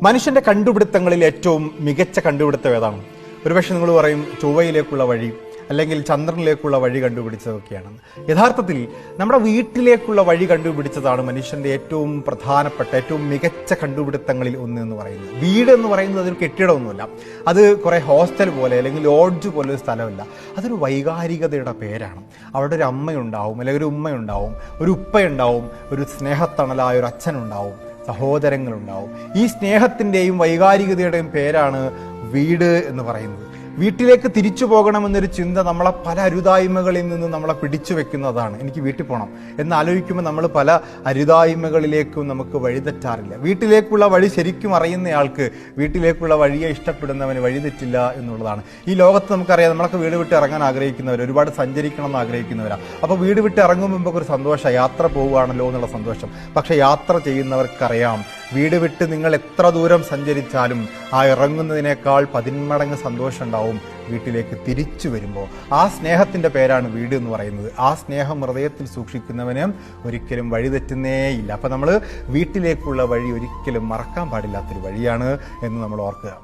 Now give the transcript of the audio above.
മനുഷ്യന്റെ കണ്ടുപിടുത്തങ്ങളിൽ ഏറ്റവും മികച്ച കണ്ടുപിടുത്തം ഏതാണ്? ഒരുപക്ഷെ നിങ്ങൾ പറയും ചൊവ്വയിലേക്കുള്ള വഴി അല്ലെങ്കിൽ ചന്ദ്രനിലേക്കുള്ള വഴി കണ്ടുപിടിച്ചതൊക്കെയാണെന്ന്. യഥാർത്ഥത്തിൽ നമ്മുടെ വീട്ടിലേക്കുള്ള വഴി കണ്ടുപിടിച്ചതാണ് മനുഷ്യന്റെ ഏറ്റവും പ്രധാനപ്പെട്ട ഏറ്റവും മികച്ച കണ്ടുപിടുത്തങ്ങളിൽ ഒന്ന് എന്ന് പറയുന്നത്. വീട് എന്ന് പറയുന്നത് അതൊരു കെട്ടിടമൊന്നുമല്ല, അത് കുറേ ഹോസ്റ്റൽ പോലെ അല്ലെങ്കിൽ ലോഡ്ജ് പോലെ ഒരു സ്ഥലമല്ല, അതൊരു വൈകാരികതയുടെ പേരാണ്. അവിടെ ഒരു അമ്മയുണ്ടാവും, അല്ലെങ്കിൽ ഒരു ഉമ്മയുണ്ടാവും, ഒരു ഉപ്പയുണ്ടാവും, ഒരു സ്നേഹത്തണലായ ഒരു അച്ഛനുണ്ടാവും, സഹോദരങ്ങളുണ്ടാവും. ഈ സ്നേഹത്തിൻ്റെയും വൈകാരികതയുടെയും പേരാണ് വീട് എന്ന് പറയുന്നത്. വീട്ടിലേക്ക് തിരിച്ചു പോകണമെന്നൊരു ചിന്ത നമ്മളെ പല അരുതായ്മകളിൽ നിന്ന് നമ്മളെ പിടിച്ചു വെക്കുന്നതാണ്. എനിക്ക് വീട്ടിൽ പോകണം എന്നാലോചിക്കുമ്പോൾ നമ്മൾ പല അരുതായ്മകളിലേക്കും നമുക്ക് വഴിതെറ്റാറില്ല. വീട്ടിലേക്കുള്ള വഴി ശരിക്കും അറിയുന്നയാൾക്ക് വീട്ടിലേക്കുള്ള വഴിയെ ഇഷ്ടപ്പെടുന്നവന് വഴിതെറ്റില്ല എന്നുള്ളതാണ്. ഈ ലോകത്ത് നമുക്കറിയാം, നമ്മളൊക്കെ വീട് വിട്ട് ഇറങ്ങാൻ ആഗ്രഹിക്കുന്നവർ, ഒരുപാട് സഞ്ചരിക്കണം എന്ന് ആഗ്രഹിക്കുന്നവരാണ്. അപ്പോൾ വീട് വിട്ട് ഇറങ്ങുമ്പോൾ ഒരു സന്തോഷം, യാത്ര പോവുകയാണല്ലോ എന്നുള്ള സന്തോഷം. പക്ഷേ യാത്ര ചെയ്യുന്നവർക്കറിയാം, വീട് വിട്ട് നിങ്ങൾ എത്ര ദൂരം സഞ്ചരിച്ചാലും ആ ഇറങ്ങുന്നതിനേക്കാൾ 10 മടങ്ങ് സന്തോഷം ഉണ്ടാവും വീട്ടിലേക്ക് തിരിച്ചു വരുമ്പോൾ. ആ സ്നേഹത്തിൻ്റെ പേരാണ് വീട് എന്ന് പറയുന്നത്. ആ സ്നേഹം ഹൃദയത്തിൽ സൂക്ഷിക്കുന്നവന് ഒരിക്കലും വഴിതെറ്റുന്നേയില്ല. അപ്പം നമ്മൾ വീട്ടിലേക്കുള്ള വഴി ഒരിക്കലും മറക്കാൻ പാടില്ലാത്തൊരു വഴിയാണ് എന്ന് നമ്മൾ ഓർക്കുക.